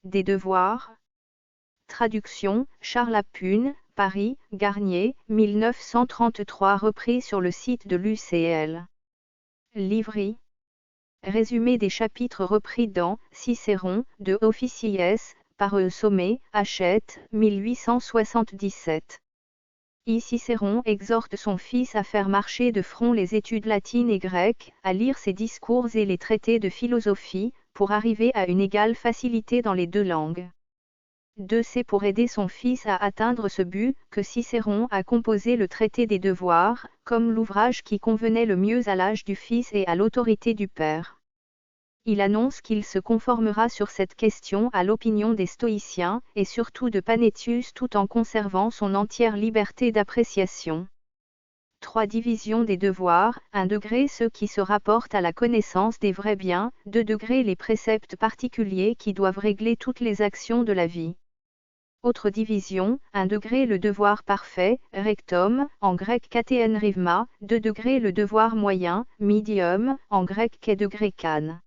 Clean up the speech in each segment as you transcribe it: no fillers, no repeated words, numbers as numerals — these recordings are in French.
des devoirs. Traduction, Charles Lapune, Paris, Garnier, 1933. Repris sur le site de l'UCL. Livry. Résumé des chapitres repris dans Cicéron, de Officiers, par E. Sommet, Hachette, 1877. Cicéron exhorte son fils à faire marcher de front les études latines et grecques, à lire ses discours et les traités de philosophie, pour arriver à une égale facilité dans les deux langues. C'est pour aider son fils à atteindre ce but que Cicéron a composé le traité des devoirs, comme l'ouvrage qui convenait le mieux à l'âge du fils et à l'autorité du père. Il annonce qu'il se conformera sur cette question à l'opinion des stoïciens, et surtout de Panétius, tout en conservant son entière liberté d'appréciation. 3 divisions des devoirs, 1 degré ceux qui se rapportent à la connaissance des vrais biens, 2 degrés les préceptes particuliers qui doivent régler toutes les actions de la vie. Autre division, 1 degré le devoir parfait, rectum, en grec katéen rivma, 2 degrés le devoir moyen, medium, en grec ké degré kan.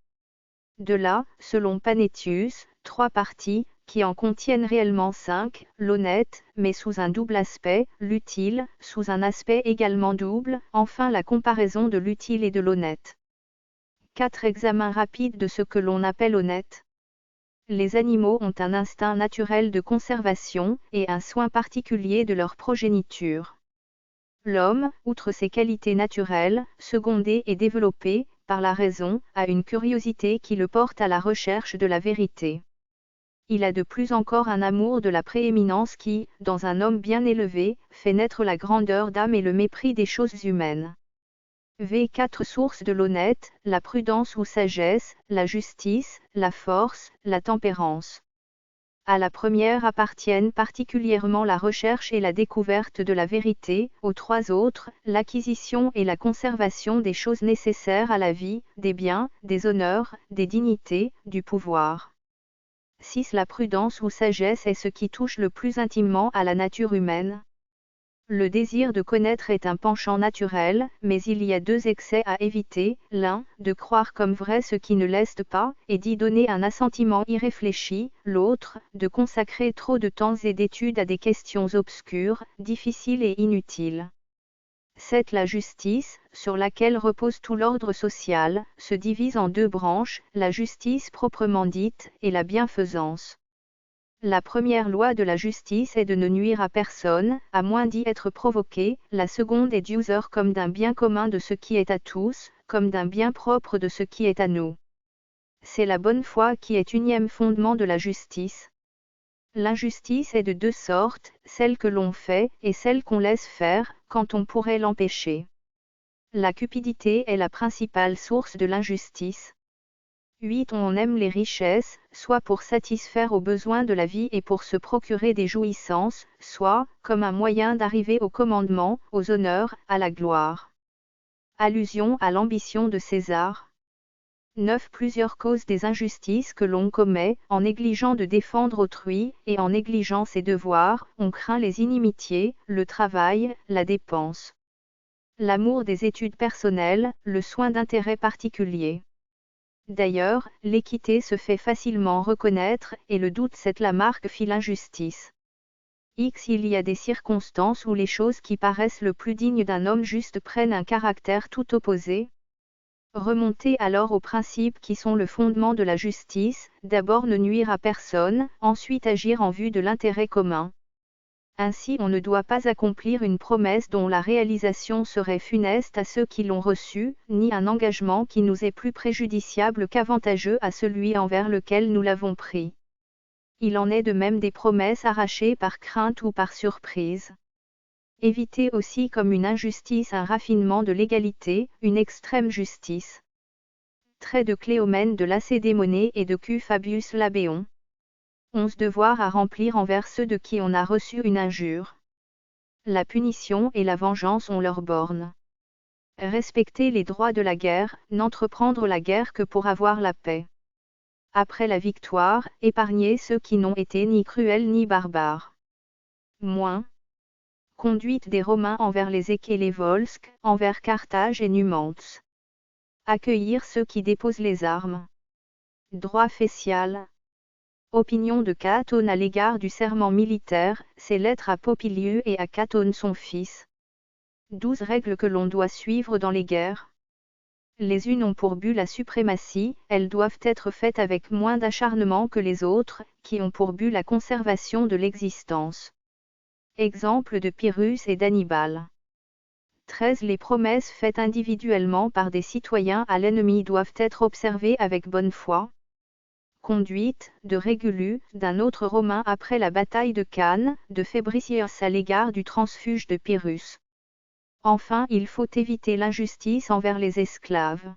De là, selon Panétius, 3 parties, qui en contiennent réellement 5, l'honnête, mais sous un double aspect, l'utile, sous un aspect également double, enfin la comparaison de l'utile et de l'honnête. 4 examens rapides de ce que l'on appelle honnête. Les animaux ont un instinct naturel de conservation, et un soin particulier de leur progéniture. L'homme, outre ses qualités naturelles, secondées et développées, par la raison, a une curiosité qui le porte à la recherche de la vérité. Il a de plus encore un amour de la prééminence qui, dans un homme bien élevé, fait naître la grandeur d'âme et le mépris des choses humaines. 4 sources de l'honnête, la prudence ou sagesse, la justice, la force, la tempérance. À la première appartiennent particulièrement la recherche et la découverte de la vérité, aux 3 autres, l'acquisition et la conservation des choses nécessaires à la vie, des biens, des honneurs, des dignités, du pouvoir. 6 La prudence ou sagesse est ce qui touche le plus intimement à la nature humaine. Le désir de connaître est un penchant naturel, mais il y a 2 excès à éviter, l'un, de croire comme vrai ce qui ne l'est pas, et d'y donner un assentiment irréfléchi, l'autre, de consacrer trop de temps et d'études à des questions obscures, difficiles et inutiles. 7 La justice, sur laquelle repose tout l'ordre social, se divise en 2 branches, la justice proprement dite, et la bienfaisance. La première loi de la justice est de ne nuire à personne, à moins d'y être provoqué, la seconde est d'user comme d'un bien commun de ce qui est à tous, comme d'un bien propre de ce qui est à nous. C'est la bonne foi qui est unième fondement de la justice. L'injustice est de 2 sortes, celle que l'on fait, et celle qu'on laisse faire, quand on pourrait l'empêcher. La cupidité est la principale source de l'injustice. 8 On aime les richesses, soit pour satisfaire aux besoins de la vie et pour se procurer des jouissances, soit, comme un moyen d'arriver au commandement, aux honneurs, à la gloire. Allusion à l'ambition de César. 9 Plusieurs causes des injustices que l'on commet, en négligeant de défendre autrui, et en négligeant ses devoirs, on craint les inimitiés, le travail, la dépense. L'amour des études personnelles, le soin d'intérêts particuliers. D'ailleurs, l'équité se fait facilement reconnaître, et le doute c'est la marque fit l'injustice. Il y a des circonstances où les choses qui paraissent le plus dignes d'un homme juste prennent un caractère tout opposé. Remontez alors aux principes qui sont le fondement de la justice, d'abord ne nuire à personne, ensuite agir en vue de l'intérêt commun. Ainsi on ne doit pas accomplir une promesse dont la réalisation serait funeste à ceux qui l'ont reçue, ni un engagement qui nous est plus préjudiciable qu'avantageux à celui envers lequel nous l'avons pris. Il en est de même des promesses arrachées par crainte ou par surprise. Évitez aussi comme une injustice un raffinement de l'égalité, une extrême justice. Trait de Cléomène de Lacédémonée et de Q. Fabius Labéon. 11 Devoirs à remplir envers ceux de qui on a reçu une injure. La punition et la vengeance ont leurs bornes. Respecter les droits de la guerre, n'entreprendre la guerre que pour avoir la paix. Après la victoire, épargner ceux qui n'ont été ni cruels ni barbares. Moins. Conduite des Romains envers les Éques et les Volsques, envers Carthage et Numanthe. Accueillir ceux qui déposent les armes. Droit facial. Opinion de Catone à l'égard du serment militaire, ses lettres à Popilieu et à Catone son fils. 12 règles que l'on doit suivre dans les guerres. Les unes ont pour but la suprématie, elles doivent être faites avec moins d'acharnement que les autres, qui ont pour but la conservation de l'existence. Exemple de Pyrrhus et d'Hannibal. 13 Les promesses faites individuellement par des citoyens à l'ennemi doivent être observées avec bonne foi. Conduite de Régulus, d'un autre Romain après la bataille de Cannes, de Fabricius à l'égard du transfuge de Pyrrhus. Enfin, il faut éviter l'injustice envers les esclaves.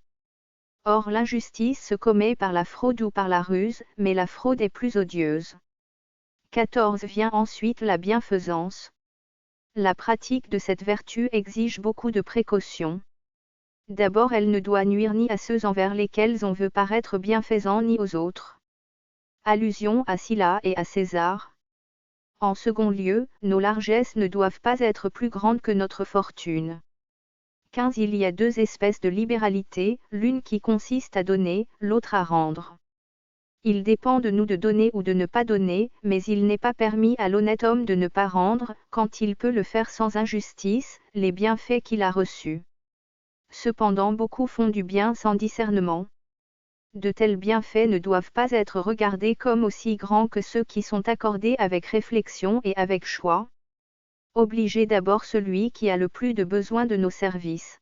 Or l'injustice se commet par la fraude ou par la ruse, mais la fraude est plus odieuse. 14 Vient ensuite la bienfaisance. La pratique de cette vertu exige beaucoup de précautions. D'abord, elle ne doit nuire ni à ceux envers lesquels on veut paraître bienfaisant ni aux autres. Allusion à Sylla et à César. En second lieu, nos largesses ne doivent pas être plus grandes que notre fortune. 15 Il y a deux espèces de libéralité, l'une qui consiste à donner, l'autre à rendre. Il dépend de nous de donner ou de ne pas donner, mais il n'est pas permis à l'honnête homme de ne pas rendre, quand il peut le faire sans injustice, les bienfaits qu'il a reçus. Cependant beaucoup font du bien sans discernement. De tels bienfaits ne doivent pas être regardés comme aussi grands que ceux qui sont accordés avec réflexion et avec choix. Obligez d'abord celui qui a le plus de besoin de nos services.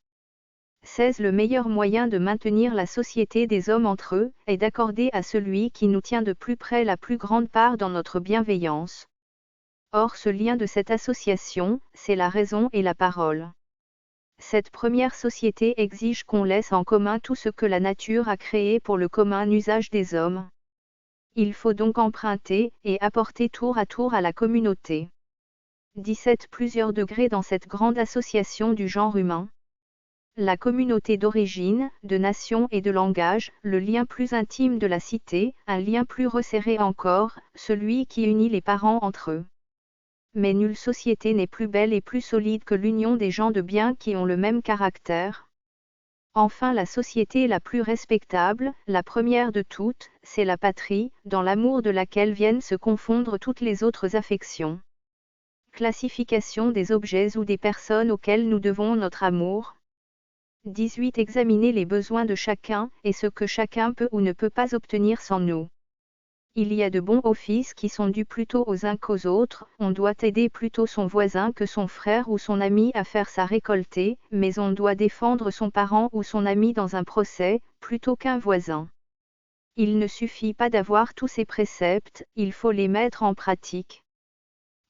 16 Le meilleur moyen de maintenir la société des hommes entre eux est d'accorder à celui qui nous tient de plus près la plus grande part dans notre bienveillance. Or ce lien de cette association, c'est la raison et la parole. Cette première société exige qu'on laisse en commun tout ce que la nature a créé pour le commun usage des hommes. Il faut donc emprunter et apporter tour à la communauté. 17 Plusieurs degrés dans cette grande association du genre humain. La communauté d'origine, de nation et de langage, le lien plus intime de la cité, un lien plus resserré encore, celui qui unit les parents entre eux. Mais nulle société n'est plus belle et plus solide que l'union des gens de bien qui ont le même caractère. Enfin, la société la plus respectable, la première de toutes, c'est la patrie, dans l'amour de laquelle viennent se confondre toutes les autres affections. Classification des objets ou des personnes auxquelles nous devons notre amour. 18 Examiner les besoins de chacun, et ce que chacun peut ou ne peut pas obtenir sans nous. Il y a de bons offices qui sont dus plutôt aux uns qu'aux autres, on doit aider plutôt son voisin que son frère ou son ami à faire sa récoltée, mais on doit défendre son parent ou son ami dans un procès, plutôt qu'un voisin. Il ne suffit pas d'avoir tous ces préceptes, il faut les mettre en pratique.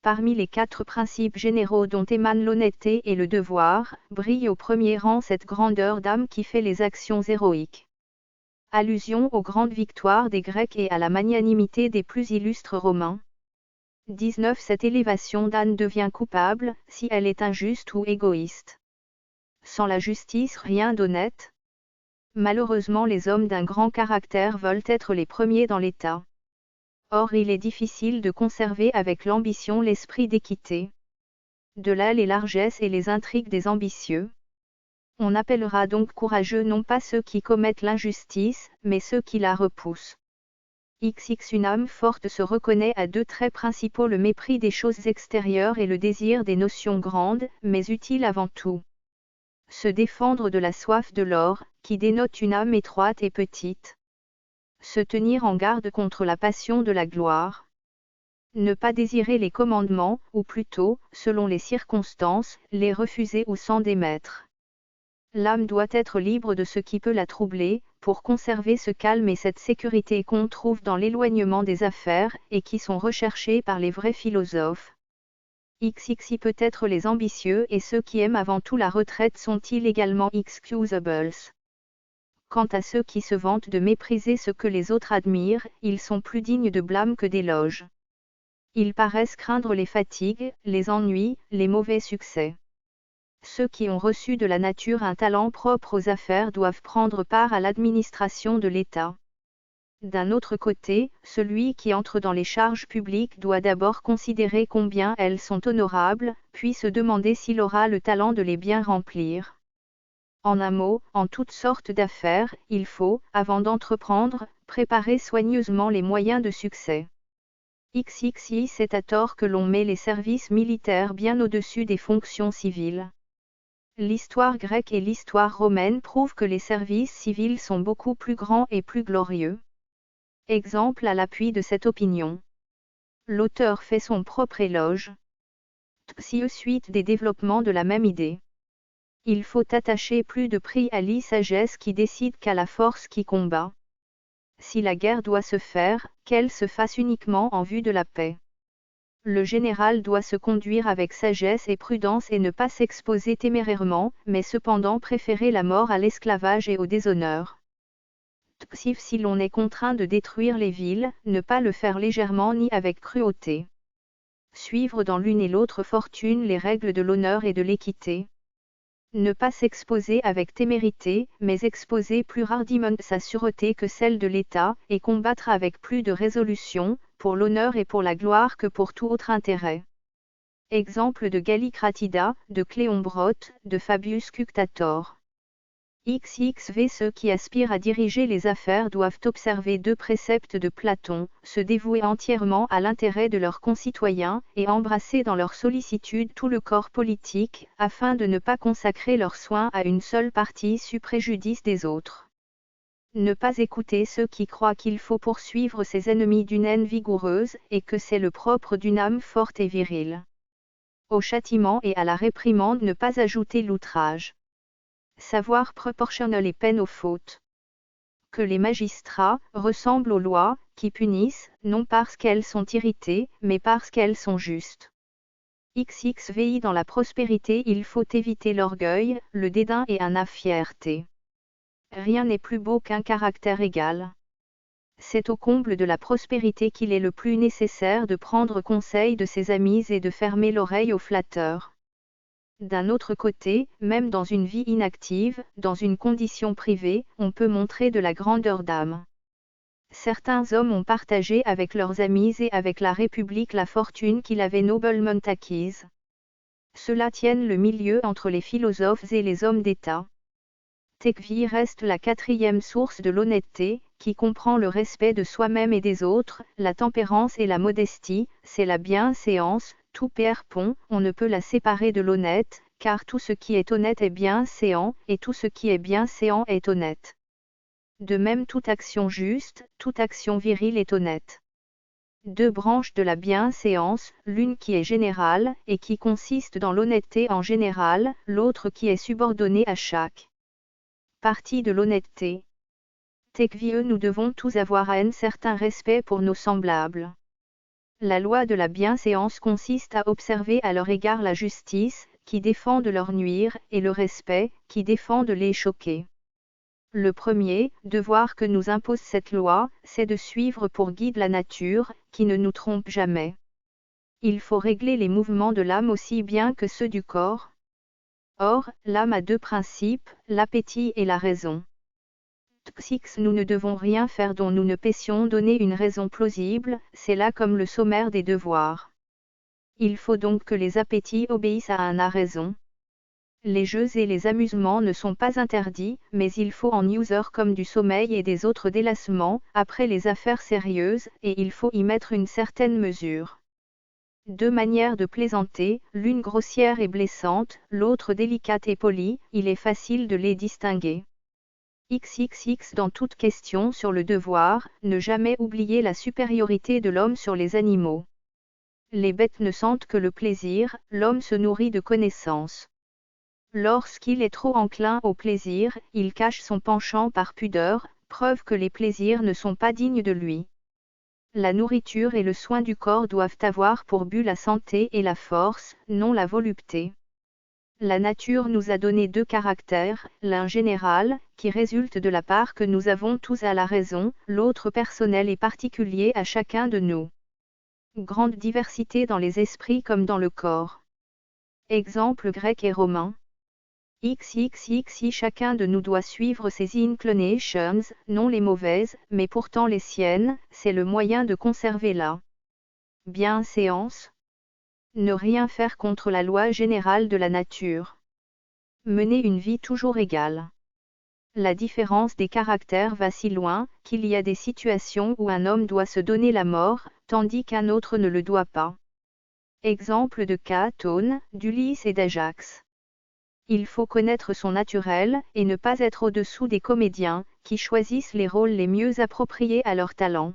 Parmi les 4 principes généraux dont émanent l'honnêteté et le devoir, brille au premier rang cette grandeur d'âme qui fait les actions héroïques. Allusion aux grandes victoires des Grecs et à la magnanimité des plus illustres Romains. 19 Cette élévation d'âme devient coupable, si elle est injuste ou égoïste. Sans la justice rien d'honnête. Malheureusement les hommes d'un grand caractère veulent être les premiers dans l'État. Or il est difficile de conserver avec l'ambition l'esprit d'équité. De là les largesses et les intrigues des ambitieux. On appellera donc courageux non pas ceux qui commettent l'injustice, mais ceux qui la repoussent. Une âme forte se reconnaît à 2 traits principaux: le mépris des choses extérieures et le désir des notions grandes, mais utiles avant tout. Se défendre de la soif de l'or, qui dénote une âme étroite et petite. Se tenir en garde contre la passion de la gloire. Ne pas désirer les commandements, ou plutôt, selon les circonstances, les refuser ou s'en démettre. L'âme doit être libre de ce qui peut la troubler, pour conserver ce calme et cette sécurité qu'on trouve dans l'éloignement des affaires, et qui sont recherchés par les vrais philosophes. Peut-être les ambitieux et ceux qui aiment avant tout la retraite sont-ils également excusables. Quant à ceux qui se vantent de mépriser ce que les autres admirent, ils sont plus dignes de blâme que d'éloge. Ils paraissent craindre les fatigues, les ennuis, les mauvais succès. Ceux qui ont reçu de la nature un talent propre aux affaires doivent prendre part à l'administration de l'État. D'un autre côté, celui qui entre dans les charges publiques doit d'abord considérer combien elles sont honorables, puis se demander s'il aura le talent de les bien remplir. En un mot, en toutes sortes d'affaires, il faut, avant d'entreprendre, préparer soigneusement les moyens de succès. XXI c'est à tort que l'on met les services militaires bien au-dessus des fonctions civiles. L'histoire grecque et l'histoire romaine prouvent que les services civils sont beaucoup plus grands et plus glorieux. Exemple à l'appui de cette opinion. L'auteur fait son propre éloge. Suite des développements de la même idée. Il faut attacher plus de prix à l'e-sagesse qui décide qu'à la force qui combat. Si la guerre doit se faire, qu'elle se fasse uniquement en vue de la paix. Le général doit se conduire avec sagesse et prudence et ne pas s'exposer témérairement, mais cependant préférer la mort à l'esclavage et au déshonneur. Si l'on est contraint de détruire les villes, ne pas le faire légèrement ni avec cruauté. Suivre dans l'une et l'autre fortune les règles de l'honneur et de l'équité. Ne pas s'exposer avec témérité, mais exposer plus hardiment sa sûreté que celle de l'État, et combattre avec plus de résolution, pour l'honneur et pour la gloire que pour tout autre intérêt. Exemple de Gallicratida, de Cléombrote, de Fabius Cunctator. XXV Ceux qui aspirent à diriger les affaires doivent observer deux préceptes de Platon, se dévouer entièrement à l'intérêt de leurs concitoyens, et embrasser dans leur sollicitude tout le corps politique, afin de ne pas consacrer leurs soins à une seule partie sous préjudice des autres. Ne pas écouter ceux qui croient qu'il faut poursuivre ses ennemis d'une haine vigoureuse, et que c'est le propre d'une âme forte et virile. Au châtiment et à la réprimande ne pas ajouter l'outrage. Savoir proportionner les peines aux fautes. Que les magistrats ressemblent aux lois, qui punissent, non parce qu'elles sont irritées, mais parce qu'elles sont justes. XXVI Dans la prospérité il faut éviter l'orgueil, le dédain et la fierté. Rien n'est plus beau qu'un caractère égal. C'est au comble de la prospérité qu'il est le plus nécessaire de prendre conseil de ses amis et de fermer l'oreille aux flatteurs. D'un autre côté, même dans une vie inactive, dans une condition privée, on peut montrer de la grandeur d'âme. Certains hommes ont partagé avec leurs amis et avec la République la fortune qu'ils avaient noblement acquise. Cela tienne le milieu entre les philosophes et les hommes d'État. Tocqueville reste la quatrième source de l'honnêteté, qui comprend le respect de soi-même et des autres, la tempérance et la modestie, c'est la bienséance. Tout Pierrepont, on ne peut la séparer de l'honnête, car tout ce qui est honnête est bienséant, et tout ce qui est bienséant est honnête. De même toute action juste, toute action virile est honnête. Deux branches de la bienséance, l'une qui est générale, et qui consiste dans l'honnêteté en général, l'autre qui est subordonnée à chaque partie de l'honnêteté. Tocqueville Nous devons tous avoir un certain respect pour nos semblables. La loi de la bienséance consiste à observer à leur égard la justice, qui défend de leur nuire, et le respect, qui défend de les choquer. Le premier devoir que nous impose cette loi, c'est de suivre pour guide la nature, qui ne nous trompe jamais. Il faut régler les mouvements de l'âme aussi bien que ceux du corps. Or, l'âme a deux principes, l'appétit et la raison. Nous ne devons rien faire dont nous ne puissions donner une raison plausible, c'est là comme le sommaire des devoirs. Il faut donc que les appétits obéissent à un raison. Les jeux et les amusements ne sont pas interdits, mais il faut en user comme du sommeil et des autres délassements, après les affaires sérieuses, et il faut y mettre une certaine mesure. Deux manières de plaisanter, l'une grossière et blessante, l'autre délicate et polie, il est facile de les distinguer. XXX Dans toute question sur le devoir, ne jamais oublier la supériorité de l'homme sur les animaux. Les bêtes ne sentent que le plaisir, l'homme se nourrit de connaissances. Lorsqu'il est trop enclin au plaisir, il cache son penchant par pudeur, preuve que les plaisirs ne sont pas dignes de lui. La nourriture et le soin du corps doivent avoir pour but la santé et la force, non la volupté. La nature nous a donné deux caractères, l'un général, qui résulte de la part que nous avons tous à la raison, l'autre personnel et particulier à chacun de nous. Grande diversité dans les esprits comme dans le corps. Exemple grec et romain. XXXI Chacun de nous doit suivre ses inclinations, non les mauvaises, mais pourtant les siennes, c'est le moyen de conserver la bienséance. Ne rien faire contre la loi générale de la nature. Mener une vie toujours égale. La différence des caractères va si loin, qu'il y a des situations où un homme doit se donner la mort, tandis qu'un autre ne le doit pas. Exemple de Caton, d'Ulysse et d'Ajax. Il faut connaître son naturel, et ne pas être au-dessous des comédiens, qui choisissent les rôles les mieux appropriés à leur talent.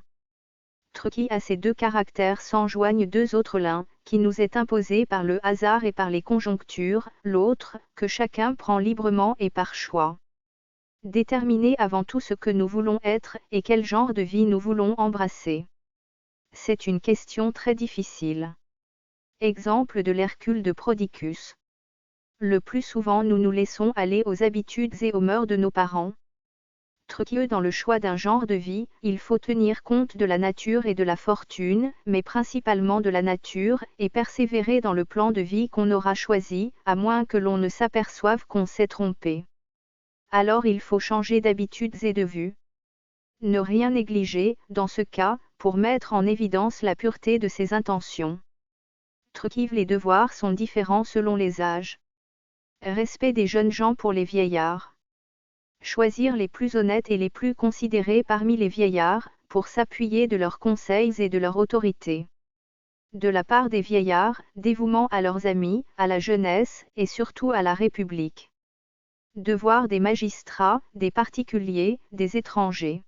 Qui à ces deux caractères s'enjoignent deux autres, l'un, qui nous est imposé par le hasard et par les conjonctures, l'autre, que chacun prend librement et par choix. Déterminer avant tout ce que nous voulons être, et quel genre de vie nous voulons embrasser. C'est une question très difficile. Exemple de l'Hercule de Prodicus. Le plus souvent nous nous laissons aller aux habitudes et aux mœurs de nos parents. Dans le choix d'un genre de vie, il faut tenir compte de la nature et de la fortune, mais principalement de la nature, et persévérer dans le plan de vie qu'on aura choisi, à moins que l'on ne s'aperçoive qu'on s'est trompé. Alors il faut changer d'habitudes et de vues. Ne rien négliger, dans ce cas, pour mettre en évidence la pureté de ses intentions. Les devoirs sont différents selon les âges. Respect des jeunes gens pour les vieillards. Choisir les plus honnêtes et les plus considérés parmi les vieillards, pour s'appuyer de leurs conseils et de leur autorité. De la part des vieillards, dévouement à leurs amis, à la jeunesse, et surtout à la République. Devoir des magistrats, des particuliers, des étrangers.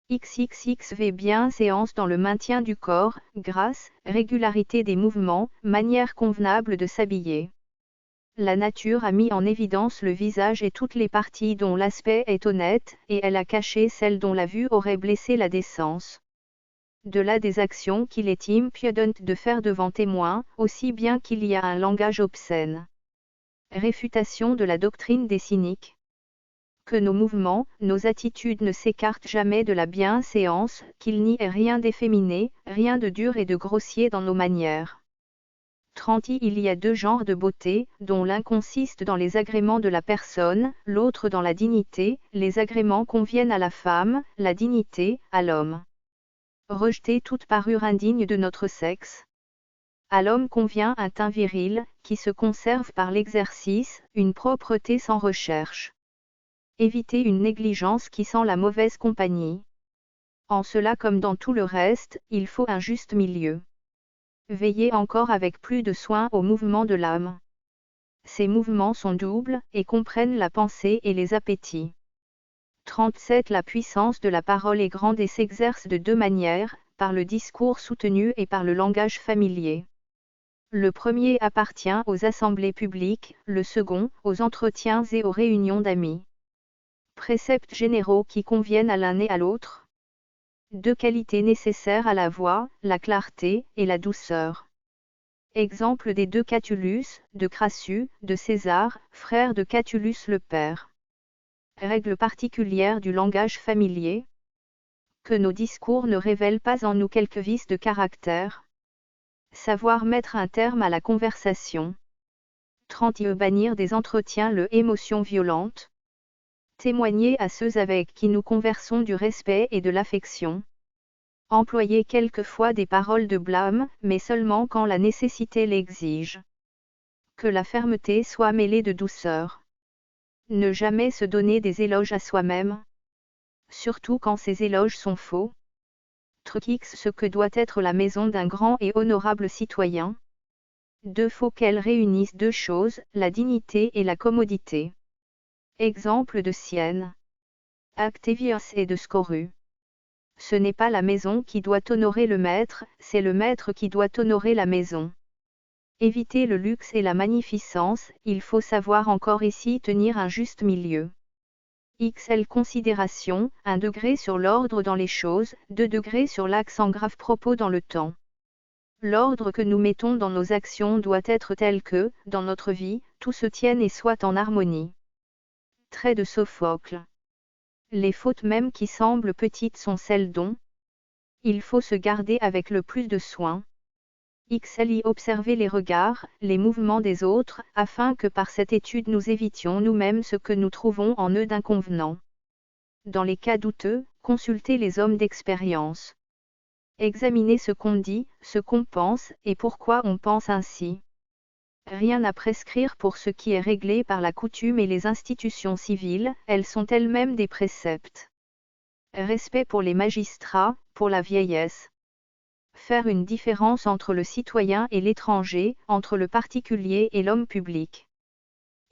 XXXV bienséance dans le maintien du corps, grâce, régularité des mouvements, manière convenable de s'habiller. La nature a mis en évidence le visage et toutes les parties dont l'aspect est honnête, et elle a caché celles dont la vue aurait blessé la décence. De là des actions qu'il est impudent de faire devant témoins, aussi bien qu'il y a un langage obscène. Réfutation de la doctrine des cyniques. Que nos mouvements, nos attitudes ne s'écartent jamais de la bienséance, qu'il n'y ait rien d'efféminé, rien de dur et de grossier dans nos manières. 30. Il y a deux genres de beauté, dont l'un consiste dans les agréments de la personne, l'autre dans la dignité. Les agréments conviennent à la femme, la dignité, à l'homme. Rejeter toute parure indigne de notre sexe. À l'homme convient un teint viril, qui se conserve par l'exercice, une propreté sans recherche. Éviter une négligence qui sent la mauvaise compagnie. En cela comme dans tout le reste, il faut un juste milieu. Veillez encore avec plus de soin aux mouvements de l'âme. Ces mouvements sont doubles, et comprennent la pensée et les appétits. 37. La puissance de la parole est grande et s'exerce de deux manières, par le discours soutenu et par le langage familier. Le premier appartient aux assemblées publiques, le second, aux entretiens et aux réunions d'amis. Préceptes généraux qui conviennent à l'un et à l'autre. Deux qualités nécessaires à la voix, la clarté et la douceur. Exemple des deux Catullus, de Crassus, de César, frère de Catullus le père. Règle particulière du langage familier. Que nos discours ne révèlent pas en nous quelques vices de caractère. Savoir mettre un terme à la conversation. 30. Bannir des entretiens le émotion violente. Témoigner à ceux avec qui nous conversons du respect et de l'affection. Employer quelquefois des paroles de blâme, mais seulement quand la nécessité l'exige. Que la fermeté soit mêlée de douceur. Ne jamais se donner des éloges à soi-même. Surtout quand ces éloges sont faux. X ce que doit être la maison d'un grand et honorable citoyen. Faut qu'elle réunisse deux choses, la dignité et la commodité. Exemple de Sienne. Actavius et de Scoru. Ce n'est pas la maison qui doit honorer le maître, c'est le maître qui doit honorer la maison. Éviter le luxe et la magnificence, il faut savoir encore ici tenir un juste milieu. XL considération, 1 degré sur l'ordre dans les choses, 2 degrés sur l'accent grave propos dans le temps. L'ordre que nous mettons dans nos actions doit être tel que, dans notre vie, tout se tienne et soit en harmonie. Trait de Sophocle. Les fautes même qui semblent petites sont celles dont il faut se garder avec le plus de soin. XLI observer les regards, les mouvements des autres, afin que par cette étude nous évitions nous-mêmes ce que nous trouvons en eux d'inconvenant. Dans les cas douteux, consulter les hommes d'expérience. Examiner ce qu'on dit, ce qu'on pense, et pourquoi on pense ainsi. Rien à prescrire pour ce qui est réglé par la coutume et les institutions civiles, elles sont elles-mêmes des préceptes. Respect pour les magistrats, pour la vieillesse. Faire une différence entre le citoyen et l'étranger, entre le particulier et l'homme public.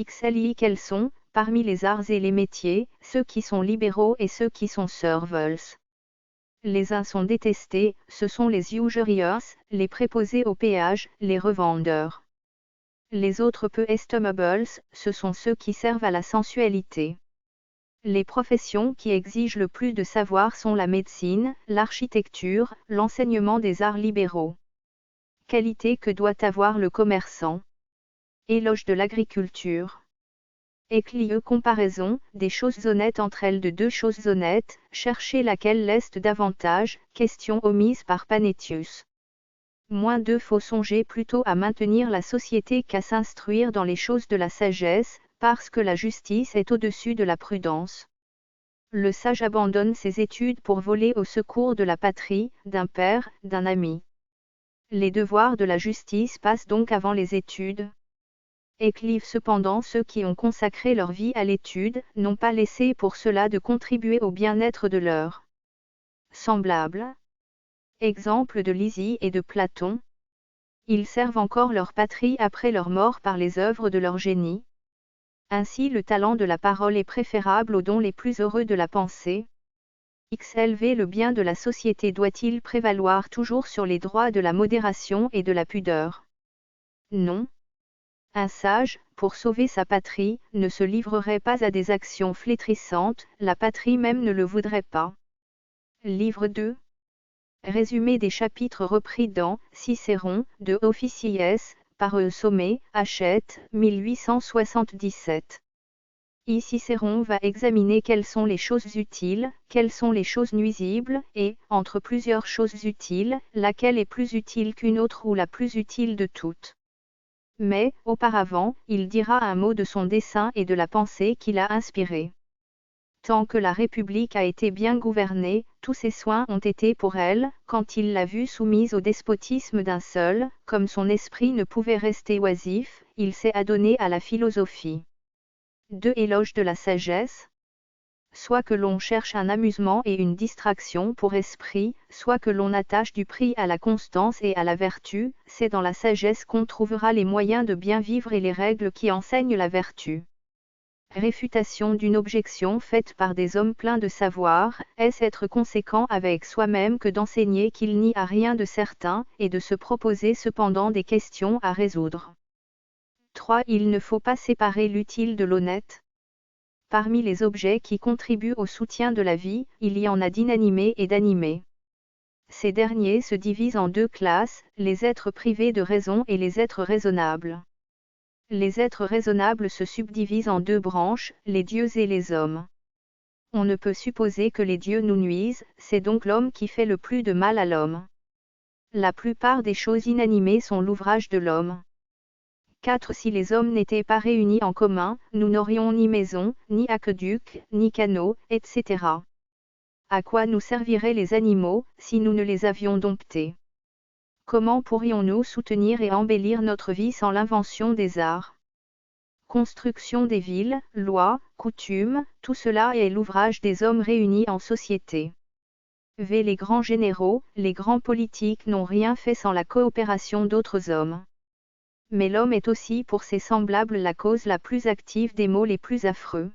XLI quels sont, parmi les arts et les métiers, ceux qui sont libéraux et ceux qui sont servals. Les uns sont détestés, ce sont les usuriers, les préposés au péage, les revendeurs. Les autres peu estimables, ce sont ceux qui servent à la sensualité. Les professions qui exigent le plus de savoir sont la médecine, l'architecture, l'enseignement des arts libéraux. Qualité que doit avoir le commerçant. Éloge de l'agriculture. Éclieux comparaison, des choses honnêtes entre elles de deux choses honnêtes, chercher laquelle l'est davantage, question omise par Panétius. -2 faut songer plutôt à maintenir la société qu'à s'instruire dans les choses de la sagesse, parce que la justice est au-dessus de la prudence. Le sage abandonne ses études pour voler au secours de la patrie, d'un père, d'un ami. Les devoirs de la justice passent donc avant les études. Éclive cependant ceux qui ont consacré leur vie à l'étude, n'ont pas laissé pour cela de contribuer au bien-être de leurs semblables. Exemple de Lysie et de Platon. Ils servent encore leur patrie après leur mort par les œuvres de leur génie. Ainsi le talent de la parole est préférable aux dons les plus heureux de la pensée. XLV le bien de la société doit-il prévaloir toujours sur les droits de la modération et de la pudeur? Non. Un sage, pour sauver sa patrie, ne se livrerait pas à des actions flétrissantes, la patrie même ne le voudrait pas. Livre 2. Résumé des chapitres repris dans Cicéron, de Officiis, par Sommet, Hachette, 1877. Cicéron va examiner quelles sont les choses utiles, quelles sont les choses nuisibles, et, entre plusieurs choses utiles, laquelle est plus utile qu'une autre ou la plus utile de toutes. Mais, auparavant, il dira un mot de son dessein et de la pensée qu'il a inspirée. Tant que la République a été bien gouvernée, tous ses soins ont été pour elle, quand il l'a vue soumise au despotisme d'un seul, comme son esprit ne pouvait rester oisif, il s'est adonné à la philosophie. 2 Éloge de la sagesse. Soit que l'on cherche un amusement et une distraction pour esprit, soit que l'on attache du prix à la constance et à la vertu, c'est dans la sagesse qu'on trouvera les moyens de bien vivre et les règles qui enseignent la vertu. Réfutation d'une objection faite par des hommes pleins de savoir, est-ce être conséquent avec soi-même que d'enseigner qu'il n'y a rien de certain, et de se proposer cependant des questions à résoudre. 3 Il ne faut pas séparer l'utile de l'honnête. Parmi les objets qui contribuent au soutien de la vie, il y en a d'inanimés et d'animés. Ces derniers se divisent en 2 classes, les êtres privés de raison et les êtres raisonnables. Les êtres raisonnables se subdivisent en 2 branches, les dieux et les hommes. On ne peut supposer que les dieux nous nuisent, c'est donc l'homme qui fait le plus de mal à l'homme. La plupart des choses inanimées sont l'ouvrage de l'homme. 4 Si les hommes n'étaient pas réunis en commun, nous n'aurions ni maison, ni aqueduc, ni canaux, etc. À quoi nous serviraient les animaux, si nous ne les avions domptés? Comment pourrions-nous soutenir et embellir notre vie sans l'invention des arts? Construction des villes, lois, coutumes, tout cela est l'ouvrage des hommes réunis en société. Les grands généraux, les grands politiques n'ont rien fait sans la coopération d'autres hommes. Mais l'homme est aussi pour ses semblables la cause la plus active des maux les plus affreux.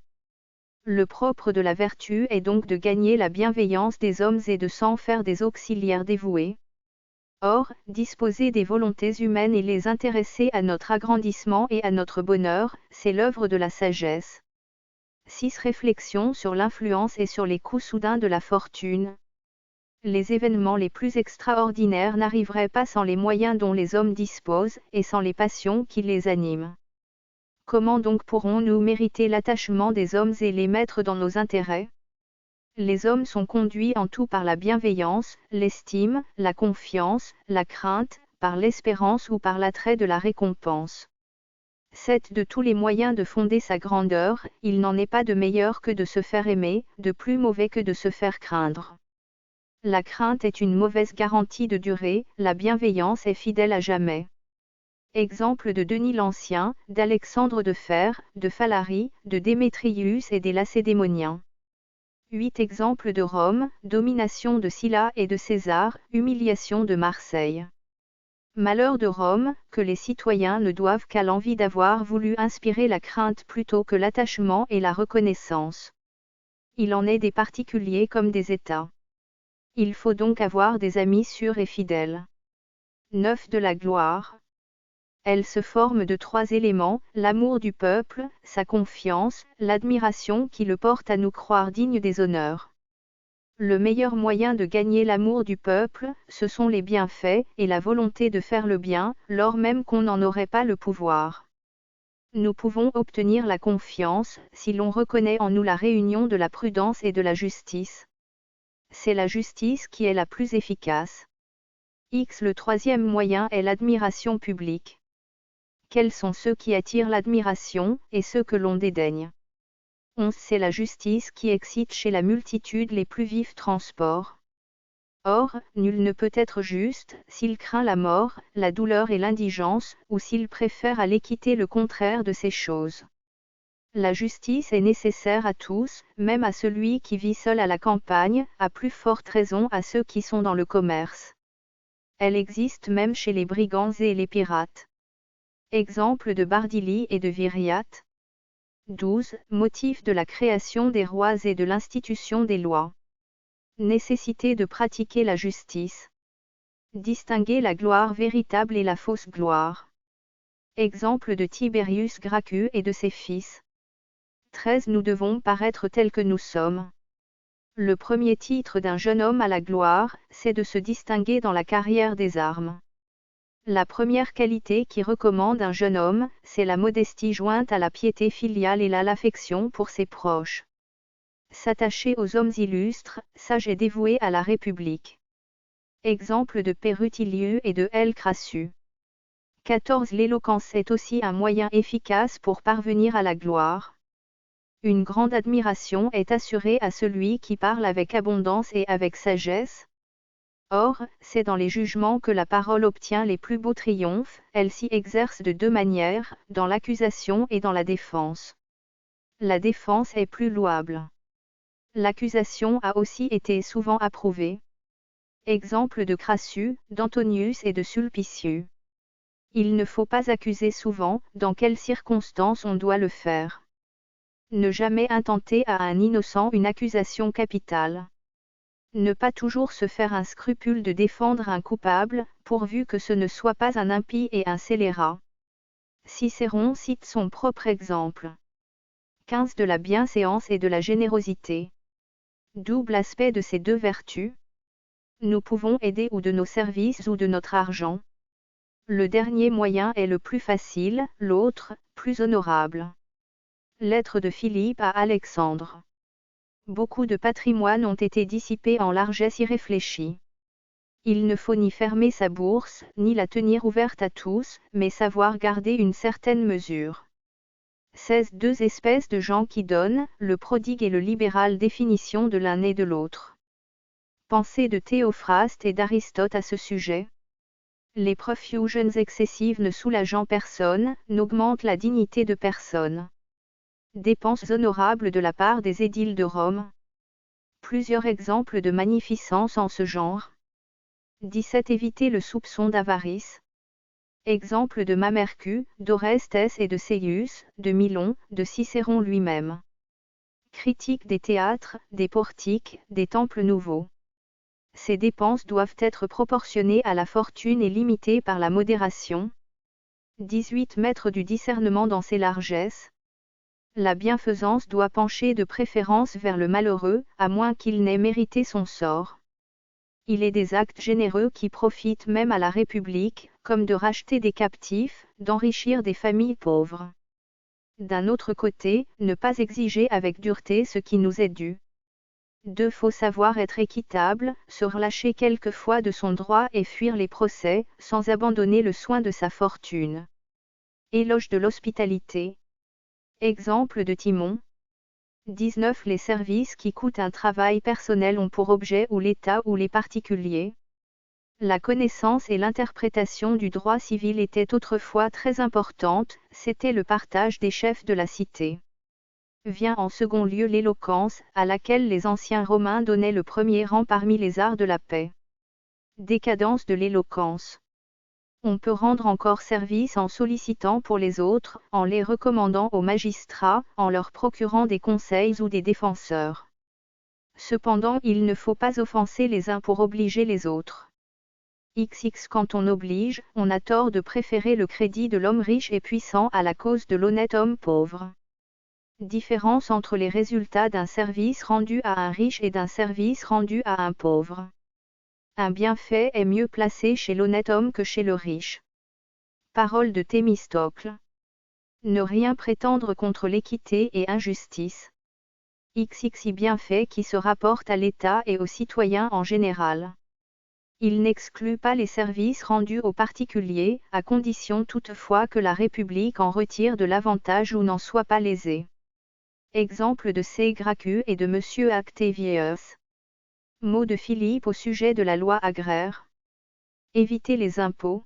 Le propre de la vertu est donc de gagner la bienveillance des hommes et de s'en faire des auxiliaires dévoués. Or, disposer des volontés humaines et les intéresser à notre agrandissement et à notre bonheur, c'est l'œuvre de la sagesse. 6 Réflexions sur l'influence et sur les coups soudains de la fortune. Les événements les plus extraordinaires n'arriveraient pas sans les moyens dont les hommes disposent, et sans les passions qui les animent. Comment donc pourrons-nous mériter l'attachement des hommes et les mettre dans nos intérêts? Les hommes sont conduits en tout par la bienveillance, l'estime, la confiance, la crainte, par l'espérance ou par l'attrait de la récompense. 7 De tous les moyens de fonder sa grandeur, il n'en est pas de meilleur que de se faire aimer, de plus mauvais que de se faire craindre. La crainte est une mauvaise garantie de durée, la bienveillance est fidèle à jamais. Exemple de Denis l'Ancien, d'Alexandre de Fer, de Phalarie, de Démétrius et des Lacédémoniens. 8 exemples de Rome, domination de Sylla et de César, humiliation de Marseille. Malheur de Rome, que les citoyens ne doivent qu'à l'envie d'avoir voulu inspirer la crainte plutôt que l'attachement et la reconnaissance. Il en est des particuliers comme des États. Il faut donc avoir des amis sûrs et fidèles. 9 de la gloire. Elle se forme de 3 éléments, l'amour du peuple, sa confiance, l'admiration qui le porte à nous croire dignes des honneurs. Le meilleur moyen de gagner l'amour du peuple, ce sont les bienfaits et la volonté de faire le bien, lors même qu'on n'en aurait pas le pouvoir. Nous pouvons obtenir la confiance, si l'on reconnaît en nous la réunion de la prudence et de la justice. C'est la justice qui est la plus efficace. Le troisième moyen est l'admiration publique. Quels sont ceux qui attirent l'admiration, et ceux que l'on dédaigne? 11 C'est la justice qui excite chez la multitude les plus vifs transports. Or, nul ne peut être juste, s'il craint la mort, la douleur et l'indigence, ou s'il préfère à l'équité le contraire de ces choses. La justice est nécessaire à tous, même à celui qui vit seul à la campagne, à plus forte raison à ceux qui sont dans le commerce. Elle existe même chez les brigands et les pirates. Exemple de Bardilie et de Viriate. 12 Motif de la création des rois et de l'institution des lois. Nécessité de pratiquer la justice. Distinguer la gloire véritable et la fausse gloire. Exemple de Tiberius Gracchus et de ses fils. 13 Nous devons paraître tels que nous sommes. Le premier titre d'un jeune homme à la gloire, c'est de se distinguer dans la carrière des armes. La première qualité qui recommande un jeune homme, c'est la modestie jointe à la piété filiale et l'affection pour ses proches. S'attacher aux hommes illustres, sage et dévoué à la République. Exemple de Perutilius et de L. Crassus. 14 L'éloquence est aussi un moyen efficace pour parvenir à la gloire. Une grande admiration est assurée à celui qui parle avec abondance et avec sagesse. Or, c'est dans les jugements que la parole obtient les plus beaux triomphes, elle s'y exerce de 2 manières, dans l'accusation et dans la défense. La défense est plus louable. L'accusation a aussi été souvent approuvée. Exemple de Crassus, d'Antonius et de Sulpicius. Il ne faut pas accuser souvent, dans quelles circonstances on doit le faire. Ne jamais intenter à un innocent une accusation capitale. Ne pas toujours se faire un scrupule de défendre un coupable, pourvu que ce ne soit pas un impie et un scélérat. Cicéron cite son propre exemple. 15 De la bienséance et de la générosité. Double aspect de ces 2 vertus. Nous pouvons aider ou de nos services ou de notre argent. Le dernier moyen est le plus facile, l'autre, plus honorable. Lettre de Philippe à Alexandre. Beaucoup de patrimoine ont été dissipés en largesse irréfléchie. Il ne faut ni fermer sa bourse, ni la tenir ouverte à tous, mais savoir garder une certaine mesure. 16 Deux espèces de gens qui donnent, le prodigue et le libéral, définition de l'un et de l'autre. Pensée de Théophraste et d'Aristote à ce sujet. Les profusions excessives ne soulageant personne, n'augmentent la dignité de personne. Dépenses honorables de la part des édiles de Rome. Plusieurs exemples de magnificence en ce genre. 17 Éviter le soupçon d'avarice. Exemple de Mamercus, d'Orestes et de Seius, de Milon, de Cicéron lui-même. Critique des théâtres, des portiques, des temples nouveaux. Ces dépenses doivent être proportionnées à la fortune et limitées par la modération. 18 Maître du discernement dans ses largesses. La bienfaisance doit pencher de préférence vers le malheureux, à moins qu'il n'ait mérité son sort. Il est des actes généreux qui profitent même à la République, comme de racheter des captifs, d'enrichir des familles pauvres. D'un autre côté, ne pas exiger avec dureté ce qui nous est dû. 2 Faut savoir être équitable, se relâcher quelquefois de son droit et fuir les procès, sans abandonner le soin de sa fortune. Éloge de l'hospitalité. Exemple de Timon. 19 Les services qui coûtent un travail personnel ont pour objet ou l'État ou les particuliers. La connaissance et l'interprétation du droit civil étaient autrefois très importantes, c'était le partage des chefs de la cité. Vient en second lieu l'éloquence, à laquelle les anciens Romains donnaient le premier rang parmi les arts de la paix. Décadence de l'éloquence. On peut rendre encore service en sollicitant pour les autres, en les recommandant aux magistrats, en leur procurant des conseils ou des défenseurs. Cependant, il ne faut pas offenser les uns pour obliger les autres. XX Quand on oblige, on a tort de préférer le crédit de l'homme riche et puissant à la cause de l'honnête homme pauvre. Différence entre les résultats d'un service rendu à un riche et d'un service rendu à un pauvre. Un bienfait est mieux placé chez l'honnête homme que chez le riche. Parole de Thémistocle. Ne rien prétendre contre l'équité et injustice. XXI bienfait qui se rapporte à l'État et aux citoyens en général. Il n'exclut pas les services rendus aux particuliers, à condition toutefois que la République en retire de l'avantage ou n'en soit pas lésée. Exemple de C. Gracchus et de M. Octavius. Mot de Philippe au sujet de la loi agraire. Éviter les impôts.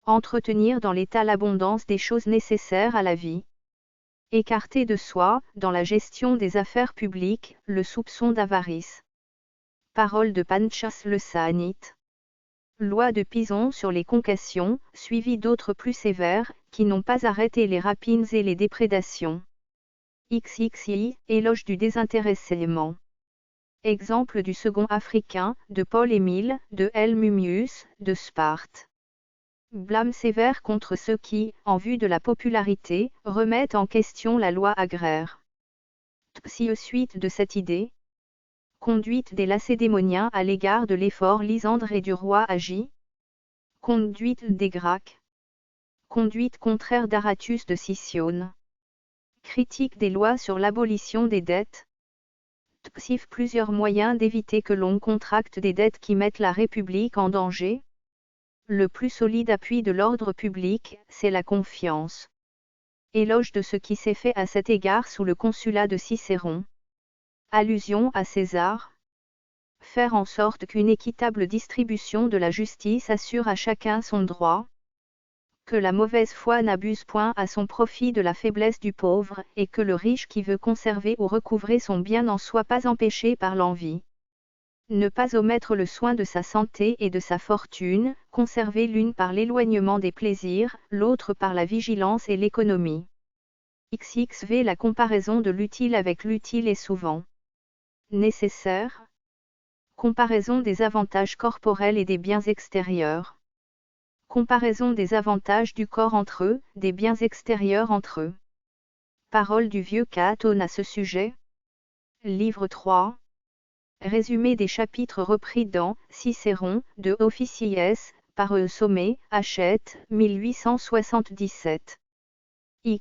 Entretenir dans l'État l'abondance des choses nécessaires à la vie. Écarter de soi, dans la gestion des affaires publiques, le soupçon d'avarice. Parole de Panchas le Sahanite. Loi de Pison sur les concessions, suivie d'autres plus sévères, qui n'ont pas arrêté les rapines et les déprédations. XXI, éloge du désintéressement. Exemple du second africain, de Paul-Émile, de L. Mummius, de Sparte. Blâme sévère contre ceux qui, en vue de la popularité, remettent en question la loi agraire. Suite de cette idée. Conduite des Lacédémoniens à l'égard de l'effort Lysandre et du roi Agi. Conduite des Gracques. Conduite contraire d'Aratus de Sicyone. Critique des lois sur l'abolition des dettes. Plusieurs moyens d'éviter que l'on contracte des dettes qui mettent la République en danger. Le plus solide appui de l'ordre public, c'est la confiance. Éloge de ce qui s'est fait à cet égard sous le consulat de Cicéron. Allusion à César. Faire en sorte qu'une équitable distribution de la justice assure à chacun son droit. Que la mauvaise foi n'abuse point à son profit de la faiblesse du pauvre, et que le riche qui veut conserver ou recouvrer son bien n'en soit pas empêché par l'envie. Ne pas omettre le soin de sa santé et de sa fortune, conserver l'une par l'éloignement des plaisirs, l'autre par la vigilance et l'économie. XXV La comparaison de l'utile avec l'utile est souvent nécessaire. Comparaison des avantages corporels et des biens extérieurs. Comparaison des avantages du corps entre eux, des biens extérieurs entre eux. Parole du vieux Caton à ce sujet. Livre 3. Résumé des chapitres repris dans Cicéron, de Officies, par Sommet, Hachette, 1877.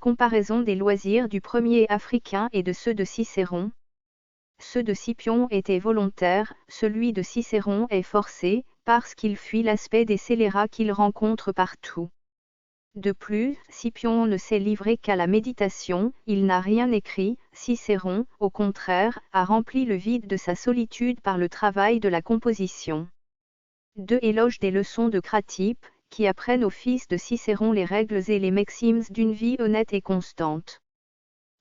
Comparaison des loisirs du premier africain et de ceux de Cicéron. Ceux de Scipion étaient volontaires, celui de Cicéron est forcé, parce qu'il fuit l'aspect des scélérats qu'il rencontre partout. De plus, Scipion ne s'est livré qu'à la méditation, il n'a rien écrit, Cicéron, au contraire, a rempli le vide de sa solitude par le travail de la composition. 2. Éloge des leçons de Cratype, qui apprennent au fils de Cicéron les règles et les maximes d'une vie honnête et constante.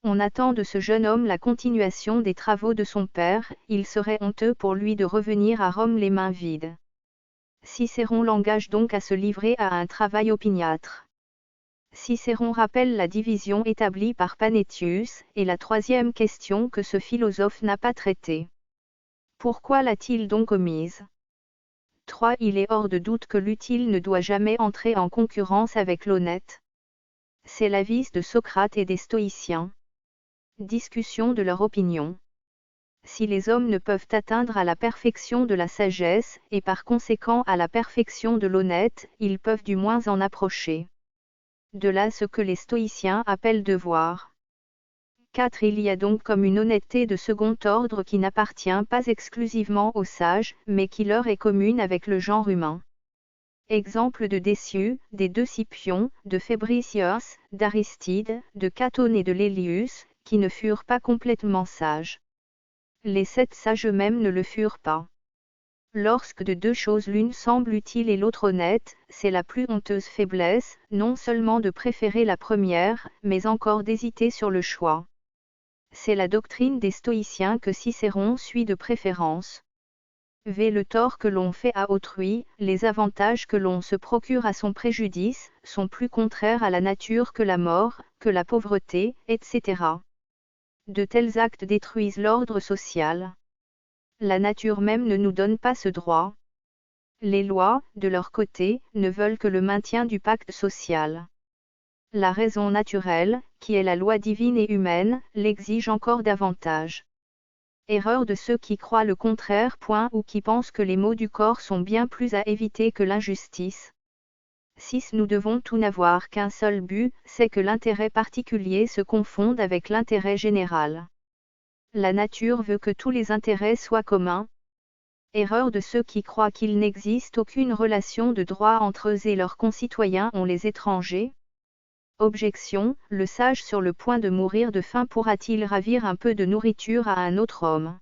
On attend de ce jeune homme la continuation des travaux de son père, il serait honteux pour lui de revenir à Rome les mains vides. Cicéron l'engage donc à se livrer à un travail opiniâtre. Cicéron rappelle la division établie par Panétius, et la troisième question que ce philosophe n'a pas traitée. Pourquoi l'a-t-il donc omise ? 3. Il est hors de doute que l'utile ne doit jamais entrer en concurrence avec l'honnête. C'est l'avis de Socrate et des Stoïciens. Discussion de leur opinion. Si les hommes ne peuvent atteindre à la perfection de la sagesse, et par conséquent à la perfection de l'honnête, ils peuvent du moins en approcher. De là ce que les stoïciens appellent devoir. 4. Il y a donc comme une honnêteté de second ordre qui n'appartient pas exclusivement aux sages, mais qui leur est commune avec le genre humain. Exemple de Décius, des deux Scipions, de Fabricius, d'Aristide, de Caton et de Lélius, qui ne furent pas complètement sages. Les 7 sages eux-mêmes ne le furent pas. Lorsque de deux choses l'une semble utile et l'autre honnête, c'est la plus honteuse faiblesse, non seulement de préférer la première, mais encore d'hésiter sur le choix. C'est la doctrine des stoïciens que Cicéron suit de préférence. V. Le tort que l'on fait à autrui, les avantages que l'on se procure à son préjudice, sont plus contraires à la nature que la mort, que la pauvreté, etc. De tels actes détruisent l'ordre social. La nature même ne nous donne pas ce droit. Les lois, de leur côté, ne veulent que le maintien du pacte social. La raison naturelle, qui est la loi divine et humaine, l'exige encore davantage. Erreur de ceux qui croient le contraire. Ou qui pensent que les maux du corps sont bien plus à éviter que l'injustice. 6. Nous devons tout n'avoir qu'un seul but, c'est que l'intérêt particulier se confonde avec l'intérêt général. La nature veut que tous les intérêts soient communs. Erreur de ceux qui croient qu'il n'existe aucune relation de droit entre eux et leurs concitoyens ou les étrangers. Objection, le sage sur le point de mourir de faim pourra-t-il ravir un peu de nourriture à un autre homme?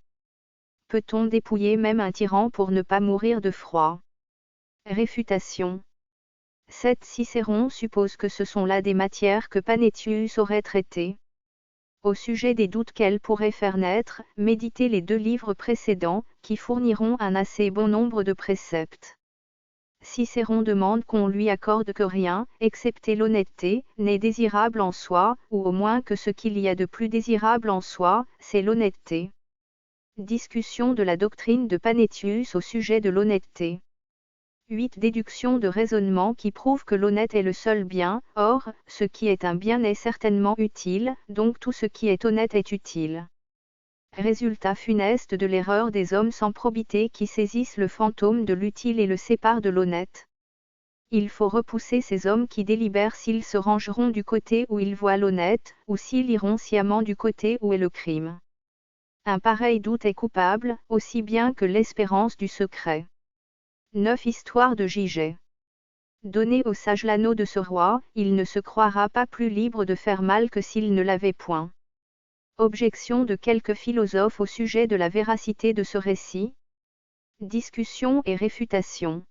Peut-on dépouiller même un tyran pour ne pas mourir de froid? Réfutation. 7. Cicéron suppose que ce sont là des matières que Panétius aurait traitées. Au sujet des doutes qu'elle pourrait faire naître, méditez les 2 livres précédents, qui fourniront un assez bon nombre de préceptes. Cicéron demande qu'on lui accorde que rien, excepté l'honnêteté, n'est désirable en soi, ou au moins que ce qu'il y a de plus désirable en soi, c'est l'honnêteté. Discussion de la doctrine de Panétius au sujet de l'honnêteté. 8. Déduction de raisonnement qui prouve que l'honnête est le seul bien. Or, ce qui est un bien est certainement utile, donc tout ce qui est honnête est utile. Résultat funeste de l'erreur des hommes sans probité qui saisissent le fantôme de l'utile et le séparent de l'honnête. Il faut repousser ces hommes qui délibèrent s'ils se rangeront du côté où ils voient l'honnête, ou s'ils iront sciemment du côté où est le crime. Un pareil doute est coupable, aussi bien que l'espérance du secret. 9. Histoire de Gigée. Donnez au sage l'anneau de ce roi, il ne se croira pas plus libre de faire mal que s'il ne l'avait point. Objection de quelques philosophes au sujet de la véracité de ce récit. Discussion et réfutation.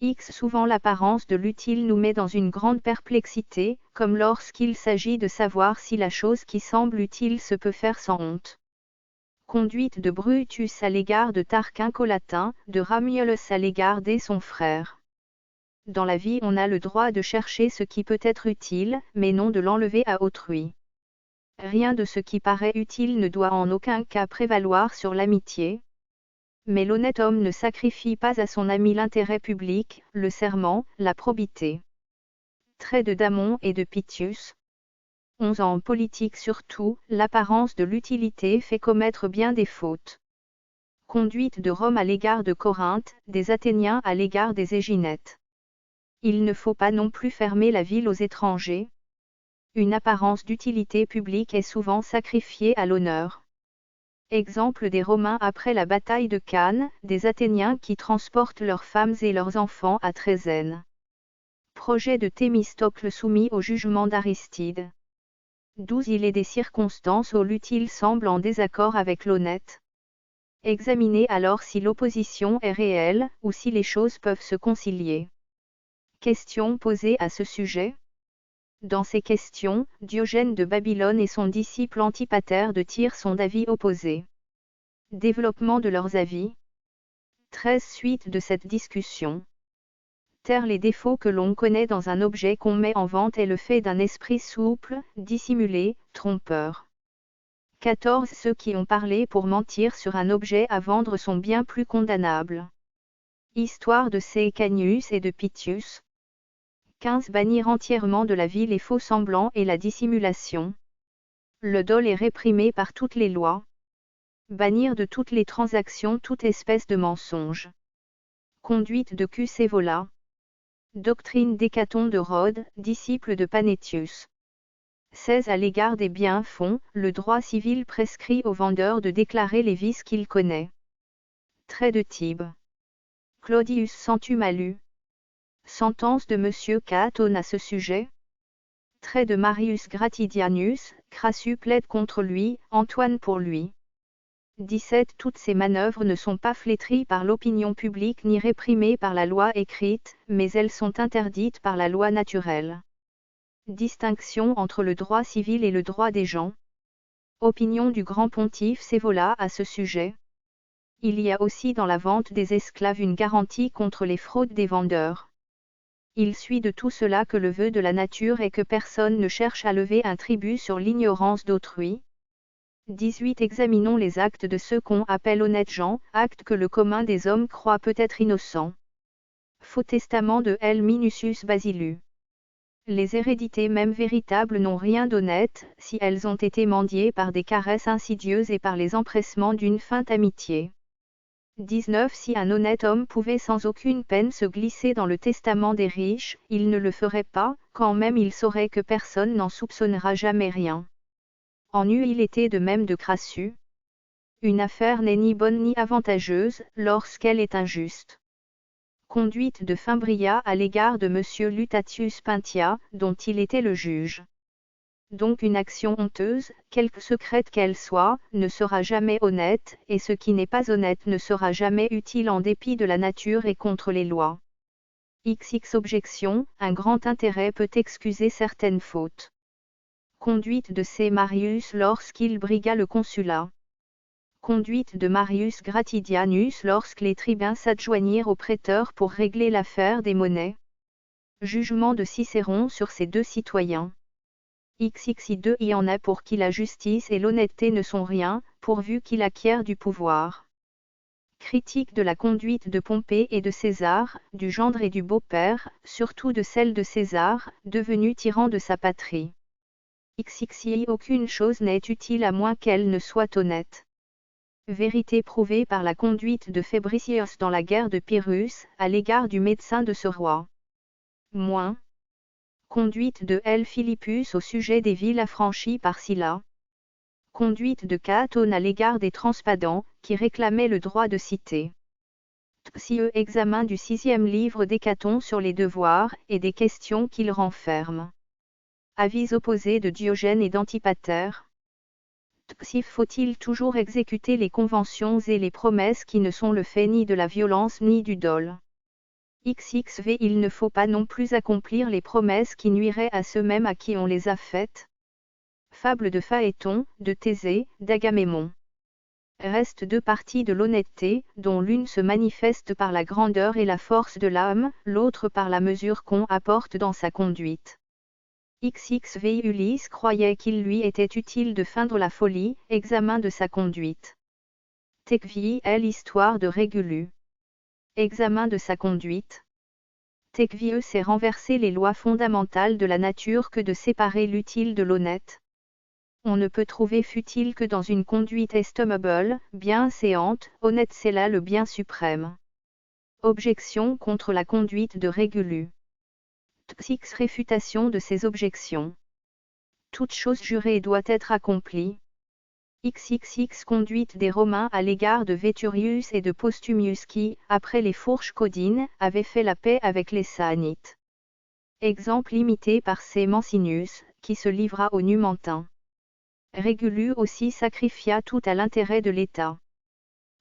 X. Souvent l'apparence de l'utile nous met dans une grande perplexité, comme lorsqu'il s'agit de savoir si la chose qui semble utile se peut faire sans honte. Conduite de Brutus à l'égard de Tarquin-Collatin, de Ramulus à l'égard de son frère. Dans la vie on a le droit de chercher ce qui peut être utile, mais non de l'enlever à autrui. Rien de ce qui paraît utile ne doit en aucun cas prévaloir sur l'amitié. Mais l'honnête homme ne sacrifie pas à son ami l'intérêt public, le serment, la probité. Trait de Damon et de Pitius. 11. En politique surtout, l'apparence de l'utilité fait commettre bien des fautes. Conduite de Rome à l'égard de Corinthe, des Athéniens à l'égard des Éginettes. Il ne faut pas non plus fermer la ville aux étrangers. Une apparence d'utilité publique est souvent sacrifiée à l'honneur. Exemple des Romains après la bataille de Cannes, des Athéniens qui transportent leurs femmes et leurs enfants à Trézène. Projet de Thémistocle soumis au jugement d'Aristide. 12. Il est des circonstances où l'utile semble en désaccord avec l'honnête. Examinez alors si l'opposition est réelle, ou si les choses peuvent se concilier. Question posée à ce sujet. Dans ces questions, Diogène de Babylone et son disciple Antipater de Tyr sont d'avis opposés. Développement de leurs avis. 13. Suite de cette discussion. Taire les défauts que l'on connaît dans un objet qu'on met en vente est le fait d'un esprit souple, dissimulé, trompeur. 14. Ceux qui ont parlé pour mentir sur un objet à vendre sont bien plus condamnables. Histoire de Caecanius et de Pitius. 15. Bannir entièrement de la vie les faux semblants et la dissimulation. Le dol est réprimé par toutes les lois. Bannir de toutes les transactions toute espèce de mensonge. Conduite de Cusévola. Doctrine d'Hécaton de Rhodes, disciple de Panétius. 16. À l'égard des biens-fonds, le droit civil prescrit au vendeur de déclarer les vices qu'il connaît. Trait de Tibes. Claudius Centumalu. Sentence de M. Caton à ce sujet. Trait de Marius Gratidianus, Crassus plaide contre lui, Antoine pour lui. 17. Toutes ces manœuvres ne sont pas flétries par l'opinion publique ni réprimées par la loi écrite, mais elles sont interdites par la loi naturelle. Distinction entre le droit civil et le droit des gens. Opinion du grand pontife Scaevola à ce sujet. Il y a aussi dans la vente des esclaves une garantie contre les fraudes des vendeurs. Il suit de tout cela que le vœu de la nature est que personne ne cherche à lever un tribut sur l'ignorance d'autrui. 18. Examinons les actes de ceux qu'on appelle honnêtes gens, actes que le commun des hommes croit peut-être innocents. Faux testament de L. Minucius Basilus. Les hérédités même véritables n'ont rien d'honnête, si elles ont été mendiées par des caresses insidieuses et par les empressements d'une feinte amitié. 19. Si un honnête homme pouvait sans aucune peine se glisser dans le testament des riches, il ne le ferait pas, quand même il saurait que personne n'en soupçonnera jamais rien. En eût il été de même de Crassus. Une affaire n'est ni bonne ni avantageuse, lorsqu'elle est injuste. Conduite de Fimbria à l'égard de M. Lutatius Pintia, dont il était le juge. Donc une action honteuse, quelque secrète qu'elle soit, ne sera jamais honnête, et ce qui n'est pas honnête ne sera jamais utile en dépit de la nature et contre les lois. XX objection, un grand intérêt peut excuser certaines fautes. Conduite de C. Marius lorsqu'il brigua le consulat. Conduite de Marius Gratidianus lorsque les tribuns s'adjoignirent au prêteur pour régler l'affaire des monnaies. Jugement de Cicéron sur ces deux citoyens. XXI2 y en a pour qui la justice et l'honnêteté ne sont rien, pourvu qu'il acquiert du pouvoir. Critique de la conduite de Pompée et de César, du gendre et du beau-père, surtout de celle de César, devenu tyran de sa patrie. XXI aucune chose n'est utile à moins qu'elle ne soit honnête. Vérité prouvée par la conduite de Fabricius dans la guerre de Pyrrhus, à l'égard du médecin de ce roi. Moins. Conduite de L. Philippus au sujet des villes affranchies par Sylla. Conduite de Catone à l'égard des Transpadans, qui réclamaient le droit de cité. Examen du 6e livre d'Hécaton sur les devoirs, et des questions qu'il renferme. Avis opposés de Diogène et d'Antipater. Faut-il toujours exécuter les conventions et les promesses qui ne sont le fait ni de la violence ni du dol? XXV Il ne faut pas non plus accomplir les promesses qui nuiraient à ceux-mêmes à qui on les a faites. Fable de Phaéton, de Thésée, d'Agamémon. Restent deux parties de l'honnêteté, dont l'une se manifeste par la grandeur et la force de l'âme, l'autre par la mesure qu'on apporte dans sa conduite. XXV Ulysse croyait qu'il lui était utile de feindre la folie, examen de sa conduite. Tecvie est l'histoire de Régulus. Examen de sa conduite. Tecvie s'est renversé les lois fondamentales de la nature que de séparer l'utile de l'honnête. On ne peut trouver futile que dans une conduite estimable, bienséante, honnête, c'est là le bien suprême. Objection contre la conduite de Régulus. Six réfutation de ces objections. Toute chose jurée doit être accomplie. XXX conduite des Romains à l'égard de Veturius et de Postumius qui, après les fourches caudines, avaient fait la paix avec les Saanites. Exemple imité par C. Mancinus, qui se livra aux Numantins. Régulus aussi sacrifia tout à l'intérêt de l'État.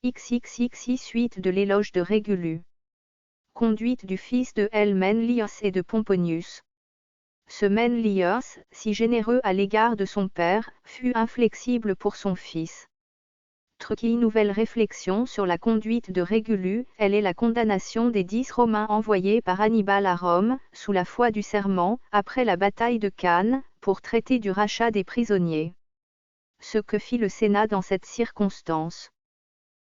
XXXI suite de l'éloge de Régulus. Conduite du fils de L. Manlius et de Pomponius. Ce Manlius, si généreux à l'égard de son père, fut inflexible pour son fils. Nouvelle réflexion sur la conduite de Régulus, elle est la condamnation des 10 Romains envoyés par Hannibal à Rome, sous la foi du serment, après la bataille de Cannes, pour traiter du rachat des prisonniers. Ce que fit le Sénat dans cette circonstance.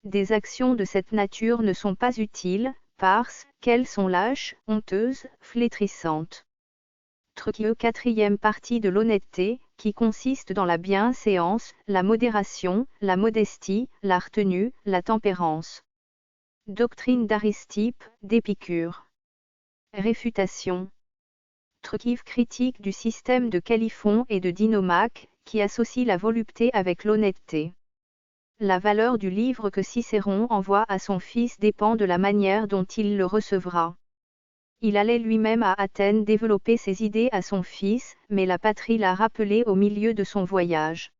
Des actions de cette nature ne sont pas utiles, parce qu'elles sont lâches, honteuses, flétrissantes. Quatrième partie de l'honnêteté, qui consiste dans la bienséance, la modération, la modestie, la retenue, la tempérance. Doctrine d'Aristippe, d'Épicure. Réfutation. Critique du système de Caliphon et de Dinomaque, qui associe la volupté avec l'honnêteté. La valeur du livre que Cicéron envoie à son fils dépend de la manière dont il le recevra. Il allait lui-même à Athènes développer ses idées à son fils, mais la patrie l'a rappelé au milieu de son voyage.